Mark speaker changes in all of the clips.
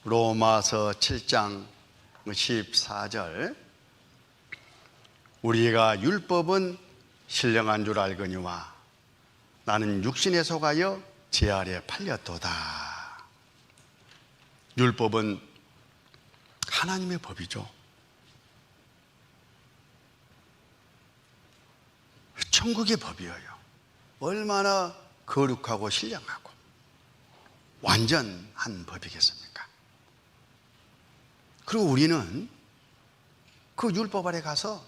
Speaker 1: 로마서 7장 14절 우리가 율법은 신령한 줄 알거니와 나는 육신에 속하여 제 아래 팔렸도다. 율법은 하나님의 법이죠. 천국의 법이에요. 얼마나 거룩하고 신령하고 완전한 법이겠습니까? 그리고 우리는 그 율법 아래 가서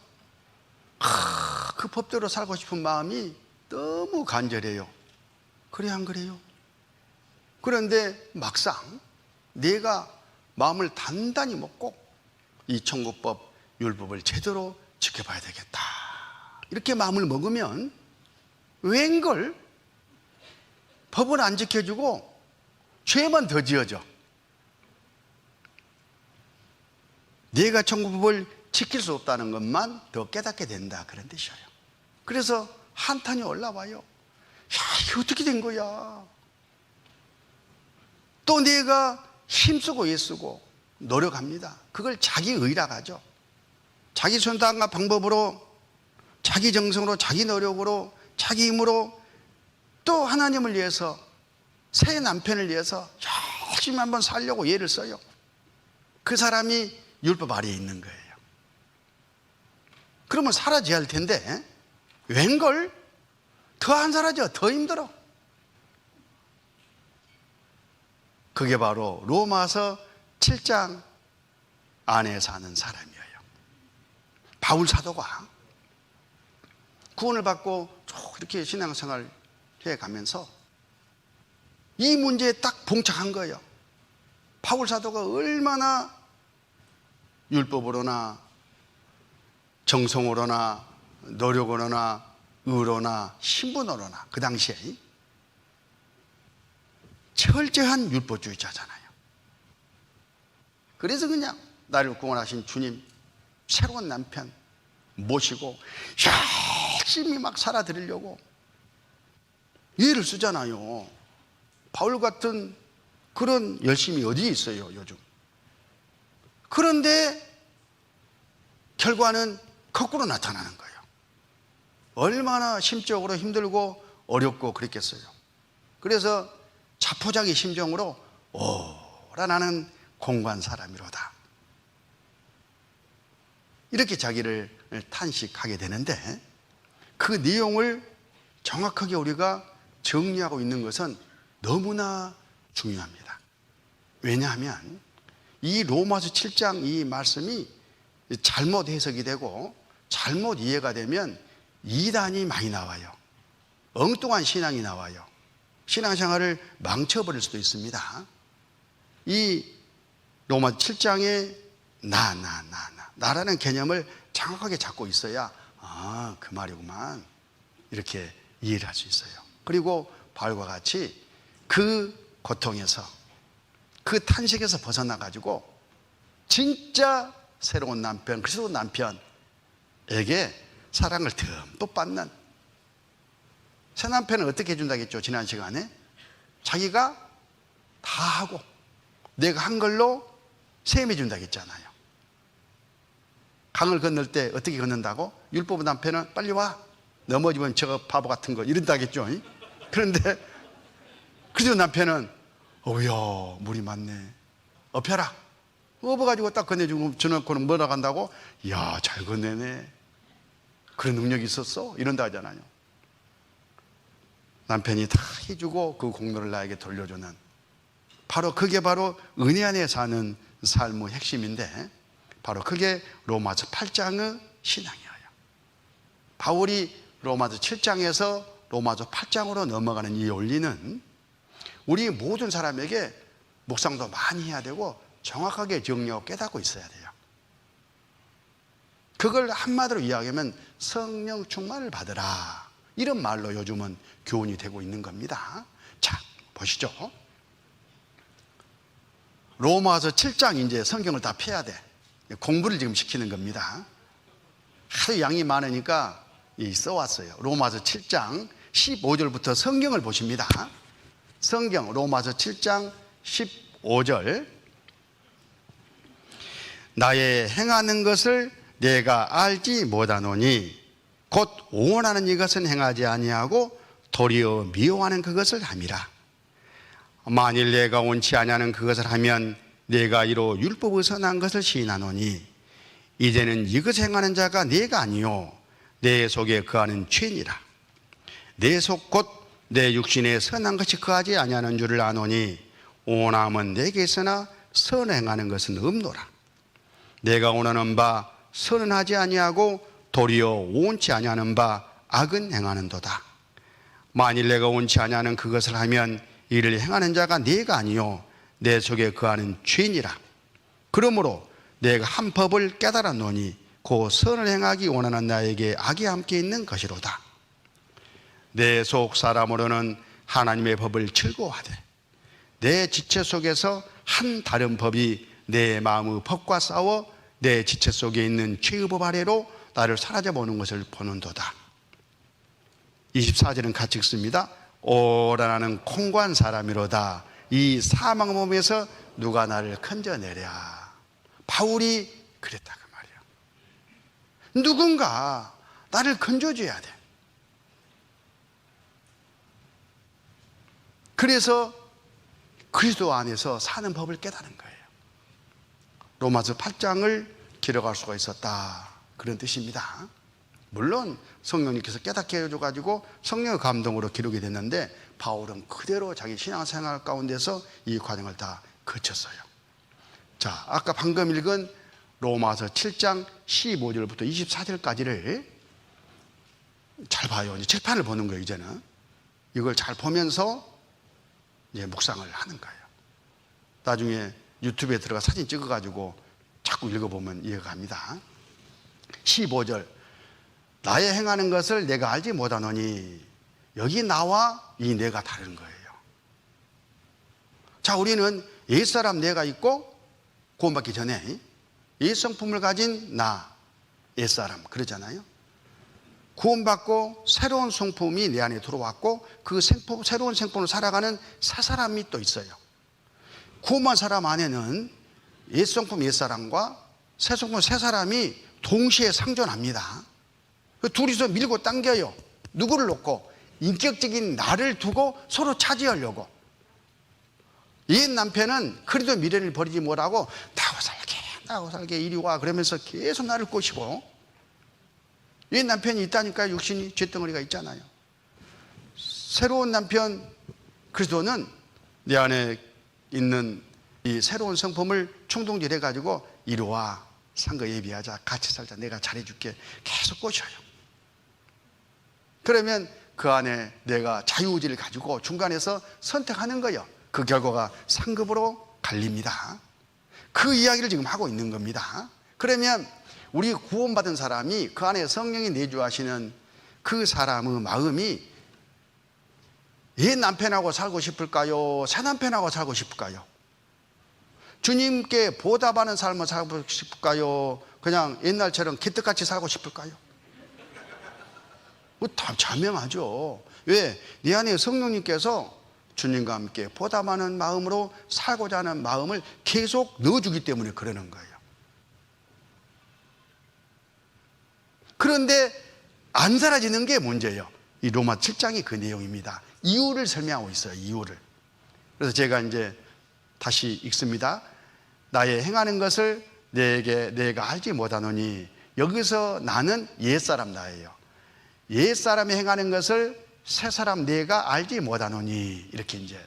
Speaker 1: 그 법대로 살고 싶은 마음이 너무 간절해요. 그래 안 그래요? 그런데 막상 내가 마음을 단단히 먹고 이 천국법 율법을 제대로 지켜봐야 되겠다 이렇게 마음을 먹으면 웬걸 법은 안 지켜주고 죄만 더 지어져. 내가 천국법을 지킬 수 없다는 것만 더 깨닫게 된다 그런 뜻이에요. 그래서 한탄이 올라와요. 야, 이게 어떻게 된 거야? 또 내가 힘쓰고 애쓰고 노력합니다. 그걸 자기 의라고 하죠. 자기 손단과 방법으로, 자기 정성으로, 자기 노력으로, 자기 힘으로 또 하나님을 위해서, 새 남편을 위해서 열심히 한번 살려고 애를 써요. 그 사람이 율법 아래에 있는 거예요. 그러면 사라져야 할 텐데 웬걸 더 안 사라져, 더 힘들어. 그게 바로 로마서 7장 안에 사는 사람이에요. 바울 사도가 구원을 받고 쭉 이렇게 신앙생활 해가면서 이 문제에 딱 봉착한 거예요. 바울 사도가 얼마나 율법으로나 정성으로나 노력으로나 의로나 신분으로나 그 당시에 철저한 율법주의자잖아요. 그래서 그냥 나를 구원하신 주님, 새로운 남편 모시고 열심히 막 살아드리려고 애를 쓰잖아요. 바울 같은 그런 열심이 어디 있어요 요즘. 그런데 결과는 거꾸로 나타나는 거예요. 얼마나 심적으로 힘들고 어렵고 그랬겠어요. 그래서 자포자기 심정으로 오라 나는 공고한 사람이로다 이렇게 자기를 탄식하게 되는데, 그 내용을 정확하게 우리가 정리하고 있는 것은 너무나 중요합니다. 왜냐하면 이 로마서 7장 이 말씀이 잘못 해석이 되고 잘못 이해가 되면 이단이 많이 나와요. 엉뚱한 신앙이 나와요. 신앙생활을 망쳐버릴 수도 있습니다. 이 로마서 7장에 나라는 개념을 정확하게 잡고 있어야 그 말이구만 이렇게 이해를 할 수 있어요. 그리고 바울과 같이 그 고통에서, 그 탄식에서 벗어나가지고 진짜 새로운 남편, 그리스도 남편에게 사랑을 듬뿍 받는, 새 남편은 어떻게 해준다겠죠? 지난 시간에 자기가 다 하고 내가 한 걸로 세임해 준다고 했잖아요. 강을 건널 때 어떻게 건넌다고? 율법 남편은 빨리 와, 넘어지면 저거 바보 같은 거 이런다겠죠. 그런데 그리스도 남편은 어우야 물이 많네, 엎혀라, 업어가지고 딱 건네주고 저놓고는 뭐라고 한다고? 이야 잘 건네네, 그런 능력이 있었어 이런다 하잖아요. 남편이 다 해주고 그 공로를 나에게 돌려주는, 바로 그게 바로 은혜 안에 사는 삶의 핵심인데, 바로 그게 로마서 8장의 신앙이에요. 바울이 로마서 7장에서 로마서 8장으로 넘어가는 이 원리는 우리 모든 사람에게 묵상도 많이 해야 되고 정확하게 정리하고 깨닫고 있어야 돼요. 그걸 한마디로 이야기하면 성령 충만을 받으라, 이런 말로 요즘은 교훈이 되고 있는 겁니다. 자, 보시죠. 로마서 7장 이제 성경을 다 펴야 돼. 공부를 지금 시키는 겁니다. 하도 양이 많으니까 써왔어요. 로마서 7장 15절부터 성경을 보십니다. 성경 로마서 7장 15절 나의 행하는 것을 내가 알지 못하노니 곧 원하는 이것은 행하지 아니하고 도리어 미워하는 그것을 함이라. 만일 내가 원치 아니하는 그것을 하면 내가 이로 율법의 선한 것을 시인하노니 이제는 이것을 행하는 자가 내가 아니요 내 속에 거하는 죄니라. 내 속 곧 내 육신에 선한 것이 거하지 아니하는 줄을 아노니 원함은 내게 있으나 선을 행하는 것은 없노라. 내가 원하는 바 선은 하지 아니하고 도리어 원치 아니하는 바 악은 행하는도다. 만일 내가 원치 아니하는 그것을 하면 이를 행하는 자가 내가 아니요 내 속에 거하는 죄니라. 그러므로 내가 한 법을 깨달았노니 그 선을 행하기 원하는 나에게 악이 함께 있는 것이로다. 내 속 사람으로는 하나님의 법을 즐거워하되 내 지체 속에서 한 다른 법이 내 마음의 법과 싸워 내 지체 속에 있는 죄의 법 아래로 나를 사라져 보는 것을 보는도다. 24절은 같이 읽습니다. 오라 나는 콩고한 사람이로다. 이 사망 몸에서 누가 나를 건져내랴. 바울이 그랬다 그 말이야. 누군가 나를 건져줘야 돼. 그래서 그리스도 안에서 사는 법을 깨달은 거예요. 로마서 8장을 기록할 수가 있었다, 그런 뜻입니다. 물론 성령님께서 깨닫게 해줘가지고 성령의 감동으로 기록이 됐는데 바울은 그대로 자기 신앙생활 가운데서 이 과정을 다 거쳤어요. 자, 아까 방금 읽은 로마서 7장 15절부터 24절까지를 잘 봐요. 이제 칠판을 보는 거예요. 이제는 이걸 잘 보면서 이제 묵상을 하는 거예요. 나중에 유튜브에 들어가 사진 찍어가지고 자꾸 읽어보면 이해가 갑니다. 15절, 나의 행하는 것을 내가 알지 못하노니, 여기 나와 이 내가 다른 거예요. 자, 우리는 옛사람 내가 있고 구원받기 전에 옛 성품을 가진 나, 옛사람 그러잖아요. 구원받고 새로운 성품이 내 안에 들어왔고 그 새로운 생품으로 살아가는 새 사람이 또 있어요. 구원한 사람 안에는 옛 성품 옛사람과 새 성품 새 사람이 동시에 상존합니다. 둘이서 밀고 당겨요. 누구를 놓고? 인격적인 나를 두고 서로 차지하려고. 옛 남편은 그래도 미련을 버리지 못하고 나하고 살게 이리 와 그러면서 계속 나를 꼬시고, 옛 남편이 있다니까요. 육신이 쇳덩어리가 있잖아요. 새로운 남편 그리스도는 내 안에 있는 이 새로운 성품을 충동질해 가지고 이리 와, 상거 예비하자, 같이 살자, 내가 잘해줄게 계속 꼬셔요. 그러면 그 안에 내가 자유의지를 가지고 중간에서 선택하는 거예요. 그 결과가 상급으로 갈립니다. 그 이야기를 지금 하고 있는 겁니다. 그러면 우리 구원받은 사람이 그 안에 성령이 내주하시는 그 사람의 마음이 옛 남편하고 살고 싶을까요? 새 남편하고 살고 싶을까요? 주님께 보답하는 삶을 살고 싶을까요? 그냥 옛날처럼 기특같이 살고 싶을까요? 다 자명하죠. 왜? 네 안에 성령님께서 주님과 함께 보답하는 마음으로 살고자 하는 마음을 계속 넣어주기 때문에 그러는 거예요. 그런데 안 사라지는 게 문제예요. 이 로마 7장이 그 내용입니다. 이유를 설명하고 있어요. 이유를. 그래서 제가 이제 다시 읽습니다. 나의 행하는 것을 내가 알지 못하노니, 여기서 나는 옛사람 나예요. 옛사람이 행하는 것을 새사람 내가 알지 못하노니, 이렇게 이제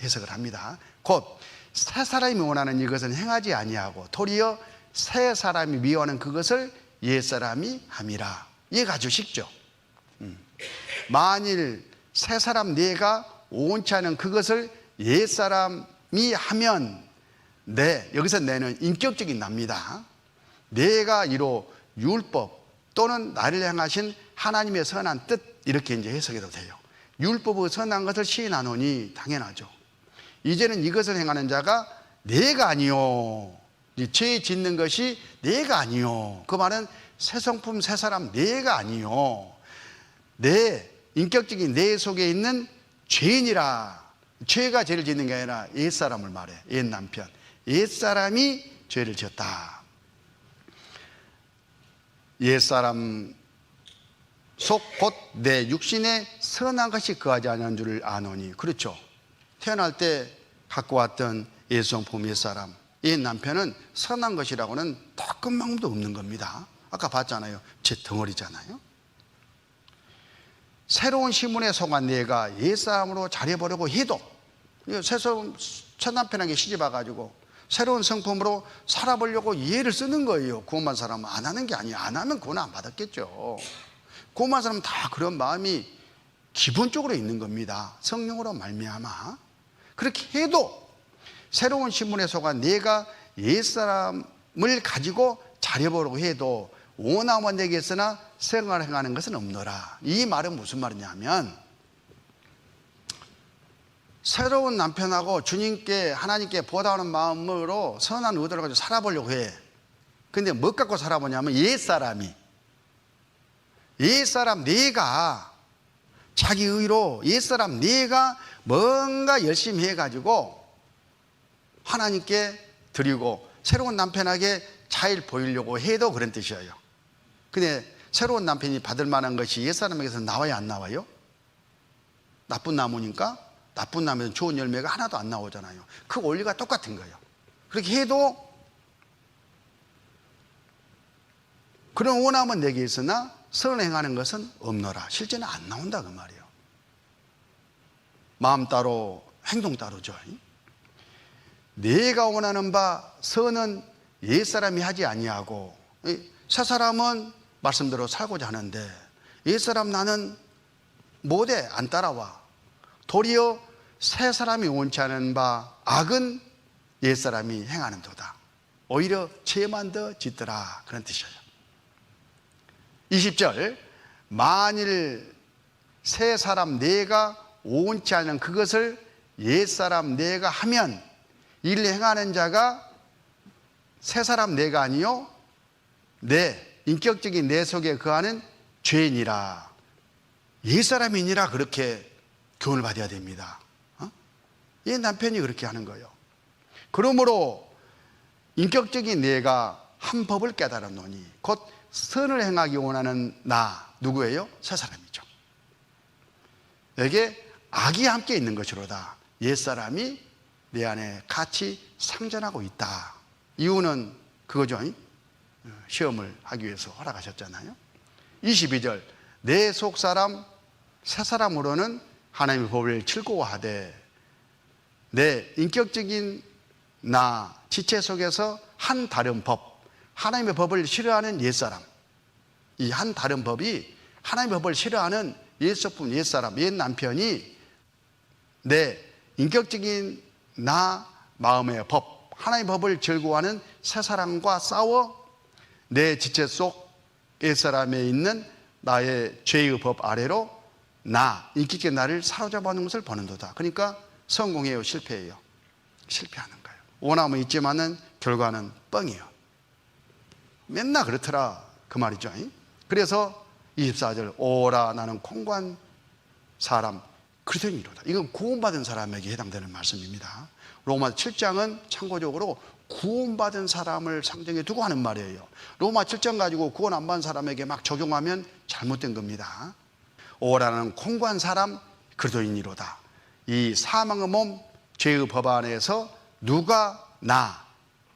Speaker 1: 해석을 합니다. 곧 새사람이 원하는 이것은 행하지 아니하고 도리어 새사람이 미워하는 그것을 옛사람이 함이라. 이해가 아주 쉽죠. 만일 새사람 내가 원치 않은 그것을 옛사람이 하면 여기서 내는 인격적인 납니다. 내가 이로 율법 또는 나를 향하신 하나님의 선한 뜻, 이렇게 이제 해석해도 돼요. 율법의 선한 것을 시인하노니, 당연하죠. 이제는 이것을 행하는 자가 내가 아니요, 죄 짓는 것이 내가 아니요, 그 말은 새 성품 새 사람 내가 아니요, 내 인격적인 내 속에 있는 죄인이라. 죄가 죄를 짓는 게 아니라 옛사람을 말해. 옛 남편, 옛사람이 죄를 지었다. 옛사람 속 곧 내 육신에 선한 것이 거하지 않은 줄을 아노니. 그렇죠. 태어날 때 갖고 왔던 옛성품 옛사람, 옛 남편은 선한 것이라고는 따끔함도 없는 겁니다. 아까 봤잖아요. 제 덩어리잖아요. 새로운 시문에 속한 내가 옛사람으로 잘해보려고 해도, 새로운 첫 남편에게 시집 와가지고 새로운 성품으로 살아보려고 예를 쓰는 거예요. 구원받은 사람은 안 하는 게 아니에요. 안 하면 구원 안 받았겠죠. 구원받은 사람은 다 그런 마음이 기본적으로 있는 겁니다. 성령으로 말미암아. 그렇게 해도 새로운 신분에 속한 내가 옛사람을 가지고 잘해보려고 해도 오나만 내게 있으나 생활을 행하는 것은 없노라. 이 말은 무슨 말이냐면, 새로운 남편하고 주님께 하나님께 보답하는 마음으로 선한 의도를 가지고 살아보려고 해. 근데 뭐 갖고 살아보냐면 옛사람 내가 자기 의로 옛사람 내가 뭔가 열심히 해가지고 하나님께 드리고 새로운 남편에게 잘 보이려고 해도 그런 뜻이에요. 근데 새로운 남편이 받을 만한 것이 옛사람에게서 나와야 안 나와요? 나쁜 나무니까 나쁜 나무에서 좋은 열매가 하나도 안 나오잖아요. 그 원리가 똑같은 거예요. 그렇게 해도 그런 원함은 내게 있으나 선을 행하는 것은 없노라. 실제는 안 나온다 그 말이에요. 마음 따로 행동 따로죠. 내가 원하는 바 선은 옛사람이 하지 아니하고, 새사람은 말씀대로 살고자 하는데 옛사람 나는 못해, 안 따라와. 도리어 새사람이 원치 않은 바 악은 옛사람이 행하는 도다. 오히려 죄만 더 짓더라. 그런 뜻이에요. 20절, 만일 새사람 내가 원치 않은 그것을 옛사람 내가 하면 이를 행하는 자가 새사람 내가 아니요 내 인격적인 내 속에 거하는 죄인이라. 옛사람이니라. 그렇게 교훈을 받아야 됩니다. 옛 남편이 그렇게 하는 거예요. 그러므로 인격적인 내가 한 법을 깨달았노니 곧 선을 행하기 원하는 나, 누구예요? 새사람이죠. 여기에 악이 함께 있는 것이로다. 옛사람이 내 안에 같이 상전하고 있다. 이유는 그거죠. 시험을 하기 위해서 허락하셨잖아요. 22절, 내 속사람 새사람으로는 하나님의 법을 즐거워하되 내 인격적인 나 지체 속에서 한 다른 법, 하나님의 법을 싫어하는 옛사람, 이 한 다른 법이 하나님의 법을 싫어하는 옛소품, 옛사람, 옛 남편이 내 인격적인 나 마음의 법, 하나님의 법을 즐거워하는 새사람과 싸워 내 지체 속 옛사람에 있는 나의 죄의 법 아래로 나, 인격적인 나를 사로잡아 놓은 것을 보는도다. 그러니까 성공해요, 실패해요? 실패하는 거예요. 원함은 있지만은 결과는 뻥이에요. 맨날 그렇더라 그 말이죠. 그래서 24절, 오라 나는 공고한 사람 그리스도인이로다. 이건 구원받은 사람에게 해당되는 말씀입니다. 로마 7장은 참고적으로 구원받은 사람을 상정해 두고 하는 말이에요. 로마 7장 가지고 구원 안 받은 사람에게 막 적용하면 잘못된 겁니다. 오라는 공고한 사람 그리스도인이로다. 이 사망의 몸 죄의 법 안에서 누가 나,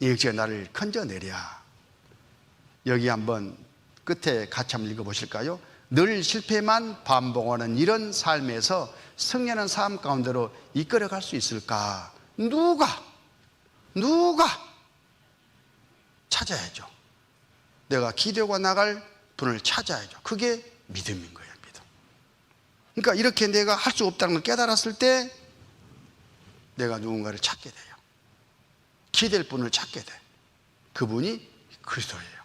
Speaker 1: 이제 나를 건져내랴. 여기 한번 끝에 같이 한번 읽어보실까요? 늘 실패만 반복하는 이런 삶에서 승리하는 삶 가운데로 이끌어갈 수 있을까? 누가 찾아야죠. 내가 기대고 나갈 분을 찾아야죠. 그게 믿음인 거예요. 믿음. 그러니까 이렇게 내가 할 수 없다는 걸 깨달았을 때 내가 누군가를 찾게 돼요. 기댈 분을 찾게 돼. 그분이 그리스도예요.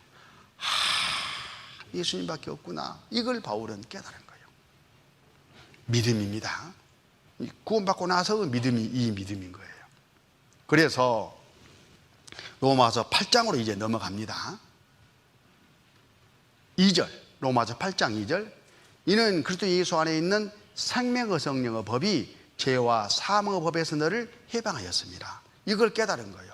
Speaker 1: 예수님밖에 없구나. 이걸 바울은 깨달은 거예요. 믿음입니다. 구원받고 나서 믿음이 이 믿음인 거예요. 그래서 로마서 8장으로 이제 넘어갑니다. 2절, 로마서 8장 2절. 이는 그리스도 예수 안에 있는 생명의 성령의 법이 죄와 사망의 법에서 너를 해방하였습니다. 이걸 깨달은 거예요.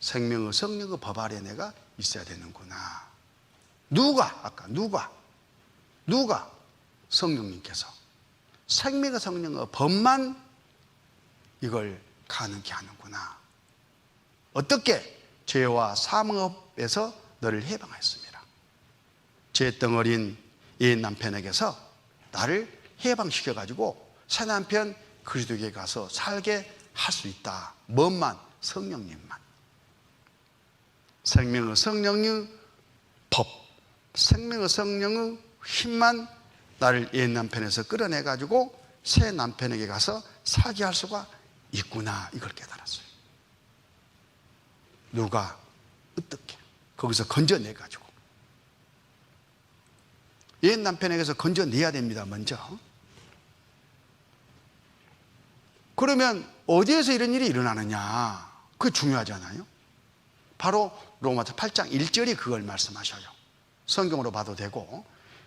Speaker 1: 생명의 성령의 법 아래 내가 있어야 되는구나. 누가? 성령님께서 생명의 성령의 법만 이걸 가능케 하는구나. 어떻게? 죄와 사망업에서 너를 해방했습니다. 죄덩어린 옛 남편에게서 나를 해방시켜가지고 새 남편 그리스도에게 가서 살게 할 수 있다. 뭔만? 성령님만. 생명의 성령의 법, 생명의 성령의 힘만 나를 옛 남편에서 끌어내가지고 새 남편에게 가서 살게 할 수가 있구나. 이걸 깨달았어요. 누가? 어떻게? 거기서 건져내가지고. 옛 남편에게서 건져내야 됩니다. 먼저. 그러면 어디에서 이런 일이 일어나느냐? 그게 중요하잖아요. 바로 로마서 8장 1절이 그걸 말씀하셔요. 성경으로 봐도 되고.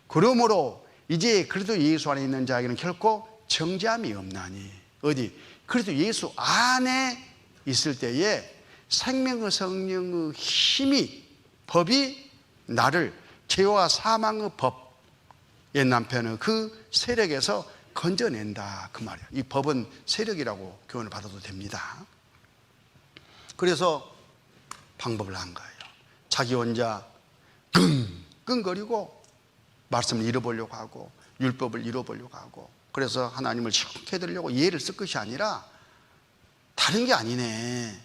Speaker 1: 그러므로 이제 그리스도 예수 안에 있는 자에게는 결코 정죄함이 없나니. 어디? 그리스도 예수 안에 있을 때에 생명의 성령의 힘이, 법이 나를 죄와 사망의 법, 옛 남편의 그 세력에서 건져낸다. 그 말이에요. 이 법은 세력이라고 교훈을 받아도 됩니다. 그래서 방법을 한 거예요. 자기 혼자 끙끙거리고 말씀을 잃어보려고 하고 율법을 잃어보려고 하고, 그래서 하나님을 시원케 해드리려고 예를 쓸 것이 아니라 다른 게 아니네.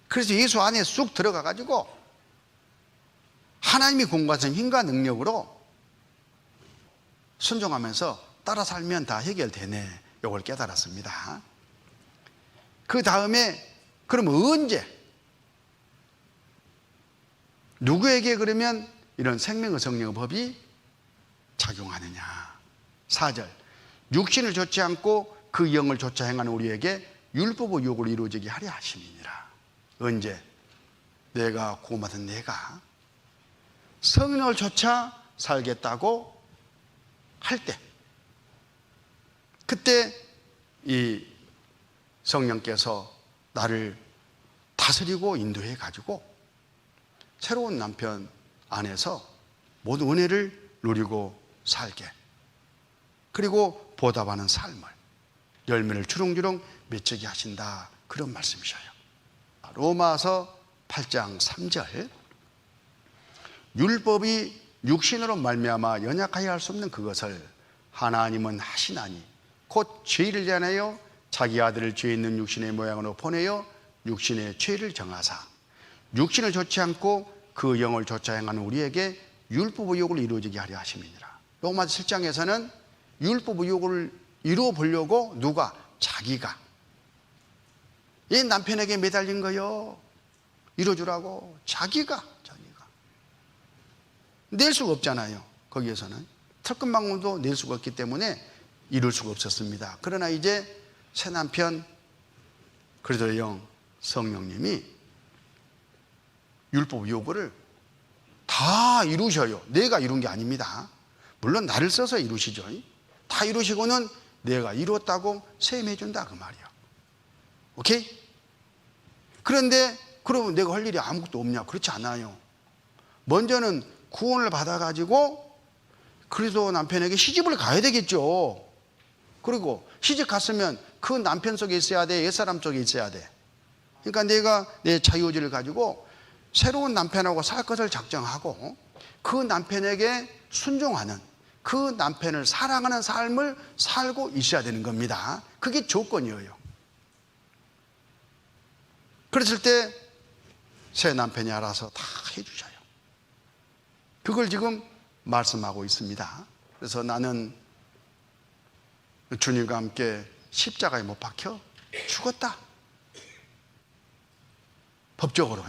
Speaker 1: 그래서 예수 안에 쑥 들어가가지고 하나님이 공부하신 힘과 능력으로 순종하면서 따라 살면 다 해결되네. 이걸 깨달았습니다. 그 다음에 그럼 언제? 누구에게 그러면 이런 생명의 성령의 법이 작용하느냐? 4절. 육신을 좋지 않고 그 영을 좇아 행하는 우리에게 율법의 요구를 이루어지게 하려 하심이니라. 언제? 내가 구원받은 내가 성령을 좇아 살겠다고 할 때, 그때 이 성령께서 나를 다스리고 인도해 가지고 새로운 남편 안에서 모든 은혜를 누리고 살게, 그리고 보답하는 삶을, 열매를 주렁주렁 맺게 하신다. 그런 말씀이셔요. 로마서 8장 3절. 율법이 육신으로 말미암아 연약하여 할 수 없는 그것을 하나님은 하시나니 곧 죄를 대하여 자기 아들을 죄 있는 육신의 모양으로 보내어 육신의 죄를 정하사 육신을 좋지 않고 그 영을 좇아 행하는 우리에게 율법의 요구를 이루어지게 하려 하심이니라. 로마서 7장에서는 율법의 요구를 이루어 보려고 누가? 자기가. 이 남편에게 매달린 거요. 이루어주라고. 자기가 낼 수가 없잖아요. 거기에서는 털끝망울도 낼 수가 없기 때문에 이룰 수가 없었습니다. 그러나 이제 새 남편 그리스도의 영 성령님이 율법 요구를 다 이루셔요. 내가 이룬 게 아닙니다. 물론 나를 써서 이루시죠. 다 이루시고는 내가 이루었다고 세임해 준다 그 말이야. 오케이? 그런데 그러면 내가 할 일이 아무것도 없냐? 그렇지 않아요. 먼저는 구원을 받아가지고 그리스도 남편에게 시집을 가야 되겠죠. 그리고 시집 갔으면 그 남편 속에 있어야 돼? 옛사람 속에 있어야 돼? 그러니까 내가 내 자유의지를 가지고 새로운 남편하고 살 것을 작정하고 그 남편에게 순종하는, 그 남편을 사랑하는 삶을 살고 있어야 되는 겁니다. 그게 조건이에요. 그랬을 때 새 남편이 알아서 다 해주셔요. 그걸 지금 말씀하고 있습니다. 그래서 나는 주님과 함께 십자가에 못 박혀 죽었다. 법적으로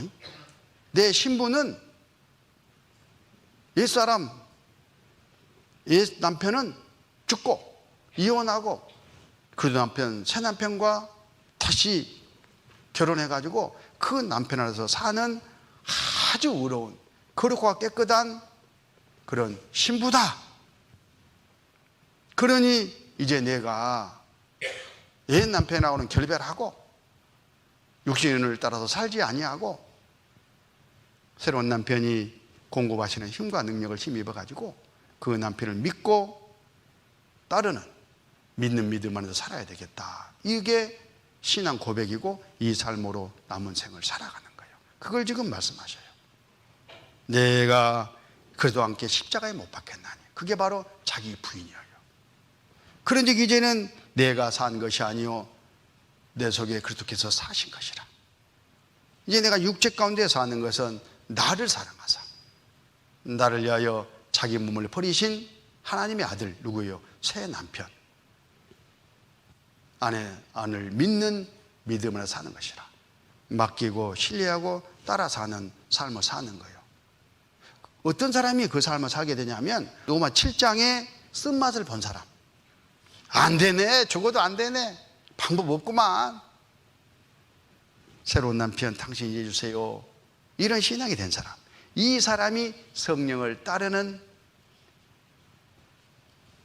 Speaker 1: 내 신분은 옛사람, 옛 남편은 죽고 이혼하고 그 남편, 새 남편과 다시 결혼해가지고 그 남편 안에서 사는 아주 의로운, 거룩하고 깨끗한 그런 신부다. 그러니 이제 내가 옛 남편하고는 결별하고 육신을 따라서 살지 아니하고 새로운 남편이 공급하시는 힘과 능력을 힘입어 가지고 그 남편을 믿고 따르는 믿는 믿음 안에서 살아야 되겠다. 이게 신앙 고백이고 이 삶으로 남은 생을 살아가는 거예요. 그걸 지금 말씀하셔요. 내가 그래도 함께 십자가에 못 박혔나니. 그게 바로 자기 부인이에요. 그런즉 이제는 내가 산 것이 아니요 내 속에 그리스도께서 사신 것이라. 이제 내가 육체 가운데 사는 것은 나를 사랑하사 나를 위하여 자기 몸을 버리신 하나님의 아들 누구예요? 새 남편 안을 믿는 믿음으로 사는 것이라. 맡기고 신뢰하고 따라 사는 삶을 사는 거예요. 어떤 사람이 그 삶을 살게 되냐면 로마 7장의 쓴맛을 본 사람. 안 되네, 적어도 안 되네, 방법 없구만, 새로운 남편 당신이 해주세요, 이런 신앙이 된 사람. 이 사람이 성령을 따르는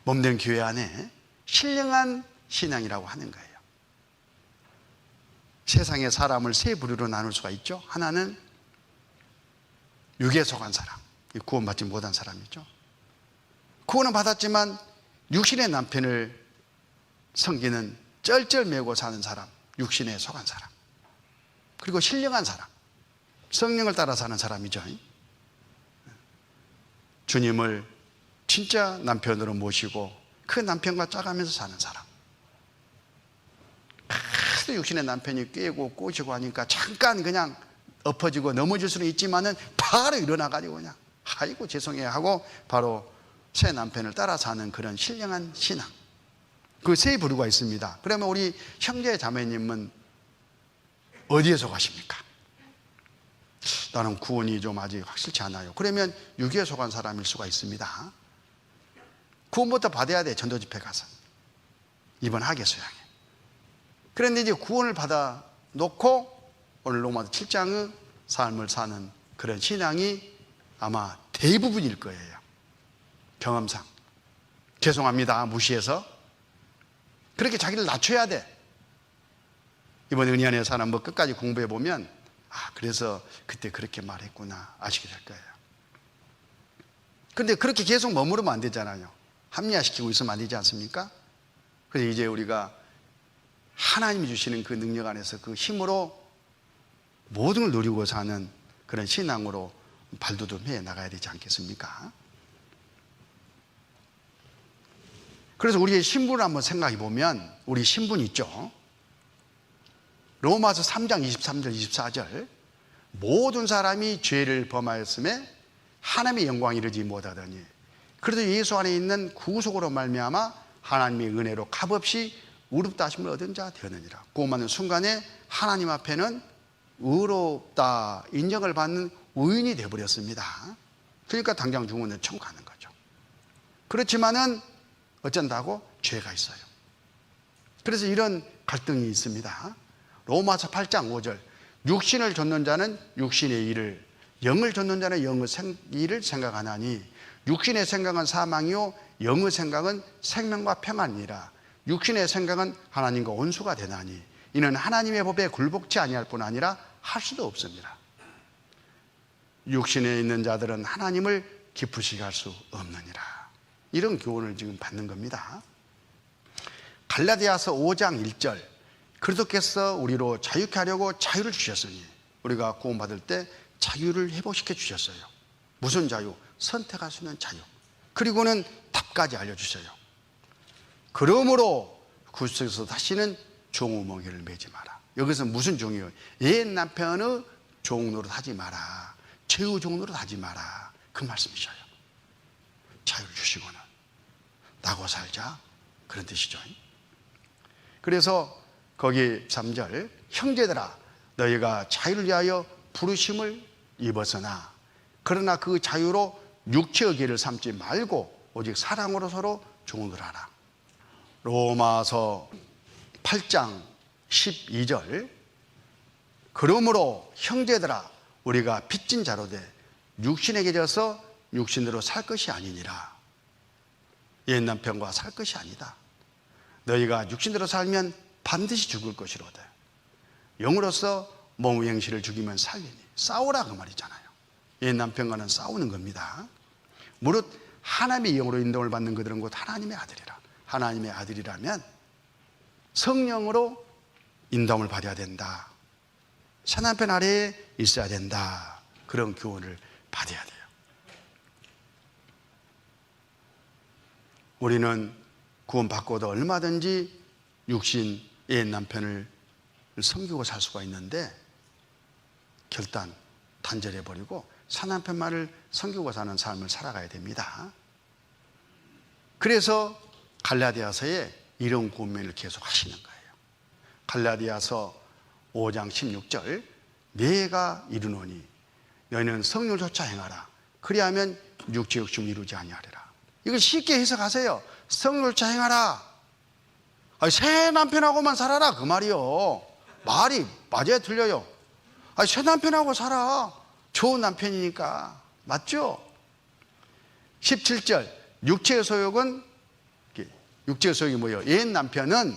Speaker 1: 몸된 교회 안에 신령한 신앙이라고 하는 거예요. 세상의 사람을 세 부류로 나눌 수가 있죠. 하나는 육에 속한 사람, 구원받지 못한 사람이죠. 구원은 받았지만 육신의 남편을 섬기는 쩔쩔매고 사는 사람, 육신에 속한 사람. 그리고 신령한 사람, 성령을 따라 사는 사람이죠. 주님을 진짜 남편으로 모시고 그 남편과 짜가면서 사는 사람. 하도 육신의 남편이 꿰고 꼬시고 하니까 잠깐 그냥 엎어지고 넘어질 수는 있지만은 바로 일어나가지고 그냥 아이고 죄송해요 하고 바로 새 남편을 따라 사는 그런 신령한 신앙. 그 세 부류가 있습니다. 그러면 우리 형제 자매님은 어디에 속하십니까? 나는 구원이 좀 아직 확실치 않아요. 그러면 육에 속한 사람일 수가 있습니다. 구원부터 받아야 돼. 전도 집회 가서 이번 학예 수양에. 그런데 이제 구원을 받아 놓고 오늘 로마서 7장의 삶을 사는 그런 신앙이 아마 대부분일 거예요. 경험상. 죄송합니다, 무시해서. 그렇게 자기를 낮춰야 돼. 이번 은혜안에 사는 뭐 끝까지 공부해 보면 그래서 그때 그렇게 말했구나 아시게 될 거예요. 그런데 그렇게 계속 머무르면 안 되잖아요. 합리화시키고 있으면 안 되지 않습니까? 그래서 이제 우리가 하나님이 주시는 그 능력 안에서 그 힘으로 모든 걸 누리고 사는 그런 신앙으로 발돋움해 나가야 되지 않겠습니까? 그래서 우리의 신분을 한번 생각해 보면 우리 신분 있죠. 로마서 3장 23절 24절 모든 사람이 죄를 범하였음에 하나님의 영광에 이르지 못하더니 그래도 예수 안에 있는 구속으로 말미암아 하나님의 은혜로 값없이 의롭다 하심을 얻은 자 되느니라. 구원받는 순간에 하나님 앞에는 의롭다 인정을 받는 의인이 되어버렸습니다. 그러니까 당장 중원에 천국하는 거죠. 그렇지만은 어쩐다고? 죄가 있어요. 그래서 이런 갈등이 있습니다. 로마서 8장 5절 육신을 좇는 자는 육신의 일을, 영을 좇는 자는 영의 일을 생각하나니 육신의 생각은 사망이요 영의 생각은 생명과 평안이라. 육신의 생각은 하나님과 원수가 되나니 이는 하나님의 법에 굴복치 아니할 뿐 아니라 할 수도 없습니다. 육신에 있는 자들은 하나님을 기쁘시게 할 수 없느니라. 이런 교훈을 지금 받는 겁니다. 갈라디아서 5장 1절 그리스도께서 우리로 자유케 하려고 자유를 주셨으니 우리가 구원받을 때 자유를 회복시켜 주셨어요. 무슨 자유? 선택할 수 있는 자유. 그리고는 답까지 알려주셔요. 그러므로 구속에서 다시는 종우멍에를 매지 마라. 여기서 무슨 종이요? 옛 남편의 종노릇 하지 마라. 죄의 종노릇 하지 마라. 그 말씀이셔요. 자유를 주시고는 나고 살자, 그런 뜻이죠. 그래서 거기 3절 형제들아 너희가 자유를 위하여 부르심을 입었으나 그러나 그 자유로 육체의 길을 삼지 말고 오직 사랑으로 서로 종을 하라. 로마서 8장 12절 그러므로 형제들아 우리가 빚진 자로 돼 육신에게 져서 육신으로 살 것이 아니니라. 옛 남편과 살 것이 아니다. 너희가 육신으로 살면 반드시 죽을 것이로다. 영으로서 모무행시를 죽이면 살리니. 싸우라 그 말이잖아요. 옛 남편과는 싸우는 겁니다. 무릇 하나님의 영으로 인도를 받는 그들은 곧 하나님의 아들이라. 하나님의 아들이라면 성령으로 인도함을 받아야 된다. 새 남편 아래에 있어야 된다. 그런 교훈을 받아야 돼요. 우리는 구원받고도 얼마든지 육신 옛 남편을 섬기고 살 수가 있는데 결단 단절해버리고 새 남편만을 섬기고 사는 삶을 살아가야 됩니다. 그래서 갈라디아서에 이런 고민을 계속 하시는 거예요. 갈라디아서 5장 16절 내가 이르노니 너희는 성령을 쫓아 행하라. 그리하면 육체 욕심을 이루지 아니하리라. 이걸 쉽게 해석하세요. 성령을 쫓아 행하라. 새 남편하고만 살아라 그 말이요. 말이 맞아야 틀려요. 새 남편하고 살아. 좋은 남편이니까. 맞죠? 17절 육체의 소욕은, 육체의 소욕이 뭐예요? 옛 남편은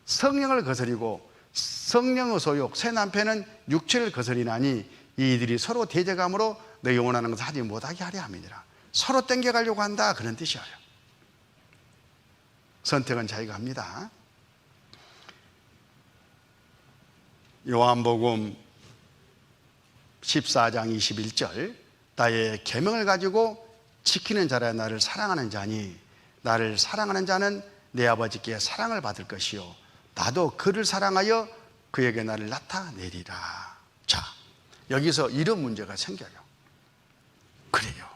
Speaker 1: 성령을 거스리고 성령의 소욕, 새 남편은 육체를 거스리나니 이들이 서로 대적함으로 너희 원하는 것을 하지 못하게 하려 함이니라. 서로 땡겨가려고 한다 그런 뜻이에요. 선택은 자기가 합니다. 요한복음 14장 21절 나의 계명을 가지고 지키는 자라 나를 사랑하는 자니 나를 사랑하는 자는 내 아버지께 사랑을 받을 것이요 나도 그를 사랑하여 그에게 나를 나타내리라. 자, 여기서 이런 문제가 생겨요. 그래요,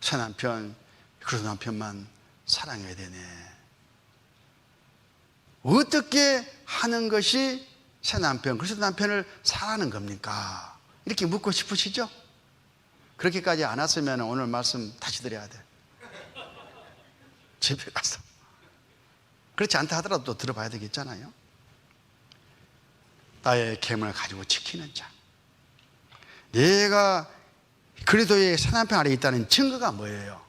Speaker 1: 새 남편, 그리스도 남편만 사랑해야 되네. 어떻게 하는 것이 새 남편, 그리스도 남편을 사랑하는 겁니까? 이렇게 묻고 싶으시죠? 그렇게까지 안 왔으면 오늘 말씀 다시 드려야 돼. 집에 가서. 그렇지 않다 하더라도 또 들어봐야 되겠잖아요. 나의 계명을 가지고 지키는 자. 내가 그리스도의 새 남편 아래 있다는 증거가 뭐예요?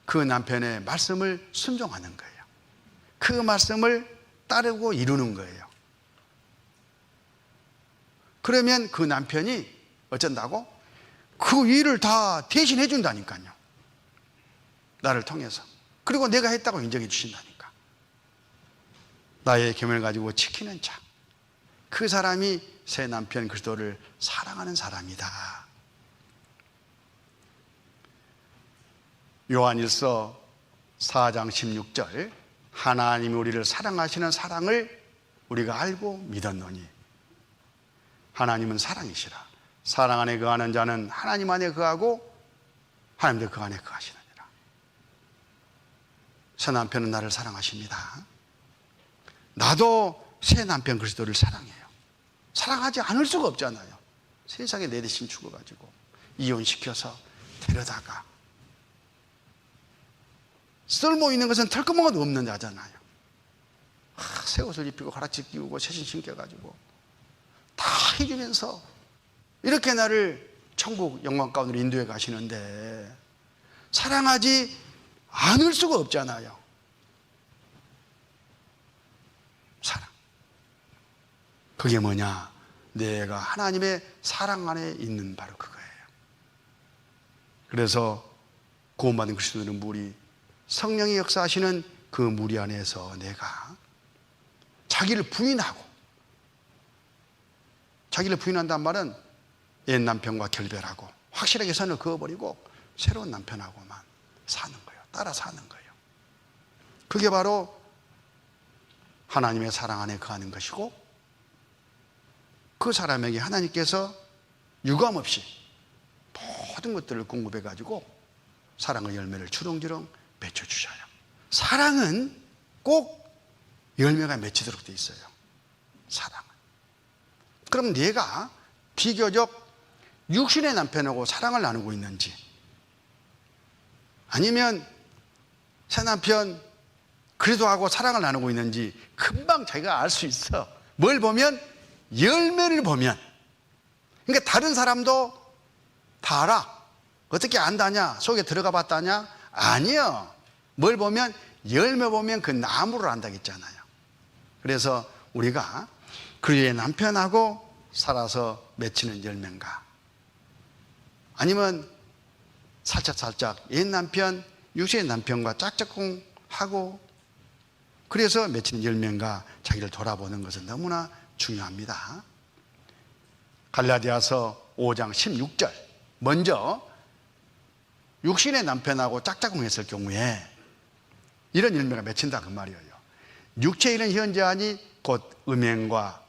Speaker 1: 그 남편의 말씀을 순종하는 거예요. 그 말씀을 따르고 이루는 거예요. 그러면 그 남편이 어쩐다고? 그 일을 다 대신해 준다니까요. 나를 통해서. 그리고 내가 했다고 인정해 주신다니까. 나의 계명을 가지고 지키는 자. 그 사람이 새 남편 그리스도를 사랑하는 사람이다. 요한일서 4장 16절 하나님이 우리를 사랑하시는 사랑을 우리가 알고 믿었노니 하나님은 사랑이시라. 사랑 안에 거하는 자는 하나님 안에 거하고 하나님도 그 안에 거하시느니라. 새 남편은 나를 사랑하십니다. 나도 새 남편 그리스도를 사랑해요. 사랑하지 않을 수가 없잖아요. 세상에 내 대신 죽어가지고 이혼시켜서 데려다가 쓸모 있는 것은 털구멍도 없는 자잖아요. 새 옷을 입히고 가락지 끼우고 새신 신겨가지고 다 해주면서 이렇게 나를 천국 영광 가운데로 인도해 가시는데 사랑하지 않을 수가 없잖아요. 사랑. 그게 뭐냐? 내가 하나님의 사랑 안에 있는 바로 그거예요. 그래서 구원받은 그리스도인은 무리, 성령이 역사하시는 그 무리 안에서 내가 자기를 부인하고, 자기를 부인한다는 말은 옛 남편과 결별하고 확실하게 선을 그어버리고 새로운 남편하고만 사는 거예요. 따라 사는 거예요. 그게 바로 하나님의 사랑 안에 거하는 것이고, 그 사람에게 하나님께서 유감없이 모든 것들을 공급해 가지고 사랑의 열매를 주렁주렁 맺혀주셔요. 사랑은 꼭 열매가 맺히도록 돼 있어요. 사랑은. 그럼 내가 비교적 육신의 남편하고 사랑을 나누고 있는지, 아니면 새 남편 그리스도하고 사랑을 나누고 있는지 금방 자기가 알 수 있어. 뭘 보면? 열매를 보면. 그러니까 다른 사람도 다 알아. 어떻게 안다냐? 속에 들어가 봤다냐? 아니요. 뭘 보면? 열매 보면 그 나무를 안다고 했잖아요. 그래서 우리가 그의 남편하고 살아서 맺히는 열매인가? 아니면 살짝 옛 남편, 육신의 남편과 짝짝꿍하고 그래서 맺히는 열매인가? 자기를 돌아보는 것은 너무나 중요합니다. 갈라디아서 5장 16절. 먼저 육신의 남편하고 짝짝꿍했을 경우에 이런 열매가 맺힌다 그 말이에요. 육체에 있는 현저하니 곧 음행과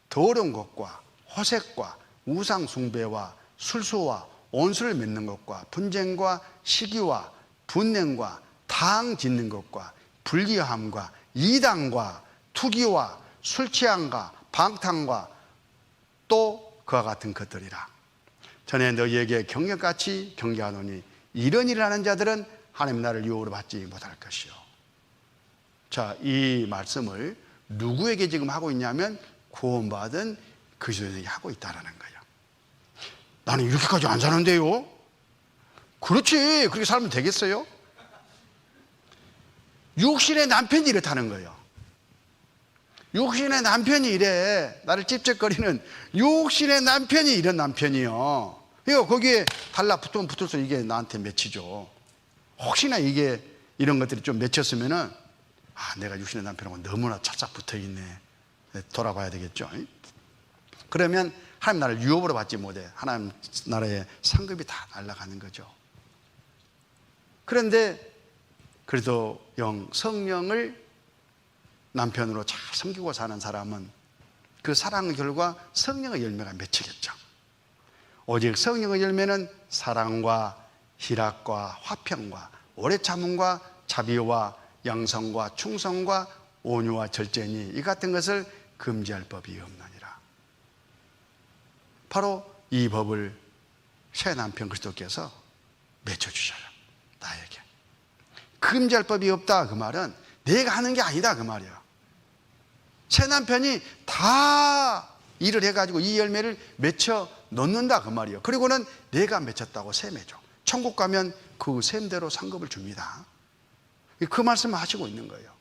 Speaker 1: 더러운 것과 호색과 우상 숭배와 술수와 온수를 맺는 것과 분쟁과 시기와 분냉과 당 짓는 것과 불의함과 이단과 투기와 술취함과 방탕과 또 그와 같은 것들이라. 전에 너희에게 경력같이 경계하노니 이런 일을 하는 자들은 하나님 나라를 유업으로 받지 못할 것이요. 자, 이 말씀을 누구에게 지금 하고 있냐면 구원받은 그리스도인에게 하고 있다는 거예요. 나는 이렇게까지 안 사는데요. 그렇지, 그렇게 살면 되겠어요? 육신의 남편이 이렇다는 거예요. 육신의 남편이 이래. 나를 찝쩍거리는 육신의 남편이 이런 남편이요. 이거 거기에 달라붙으면 붙을수록 이게 나한테 맺히죠. 혹시나 이게 이런 것들이 좀 맺혔으면은 내가 육신의 남편하고 너무나 찰싹 붙어있네. 돌아봐야 되겠죠. 그러면 하나님 나라를 유업으로 받지 못해. 하나님 나라의 상급이 다 날아가는 거죠. 그런데 그래도 성령을 남편으로 잘 섬기고 사는 사람은 그 사랑의 결과 성령의 열매가 맺히겠죠. 오직 성령의 열매는 사랑과 희락과 화평과 오래 참음과 자비와 양성과 충성과 온유와 절제니 이 같은 것을 금지할 법이 없느니라. 바로 이 법을 새 남편 그리스도께서 맺혀주셔요. 나에게. 금지할 법이 없다 그 말은 내가 하는 게 아니다 그 말이야. 새 남편이 다 일을 해가지고 이 열매를 맺혀 넣는다 그 말이에요. 그리고는 내가 맺혔다고 셈해줘. 천국 가면 그 셈대로 상급을 줍니다. 그 말씀을 하시고 있는 거예요.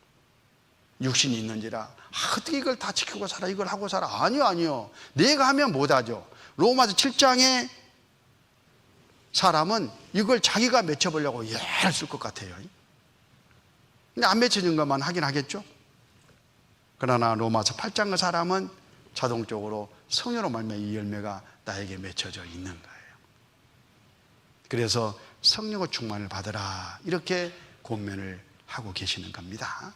Speaker 1: 육신이 있는지라 어떻게 이걸 다 지키고 살아, 이걸 하고 살아. 아니요. 내가 하면 못하죠. 로마서 7장에 사람은 이걸 자기가 맺혀보려고 애를 쓸 것 같아요. 근데 안 맺혀진 것만 하긴 하겠죠. 그러나 로마서 8장의 사람은 자동적으로 성령으로 말미암아 이 열매가 나에게 맺혀져 있는 거예요. 그래서 성령의 충만을 받으라 이렇게 권면을 하고 계시는 겁니다.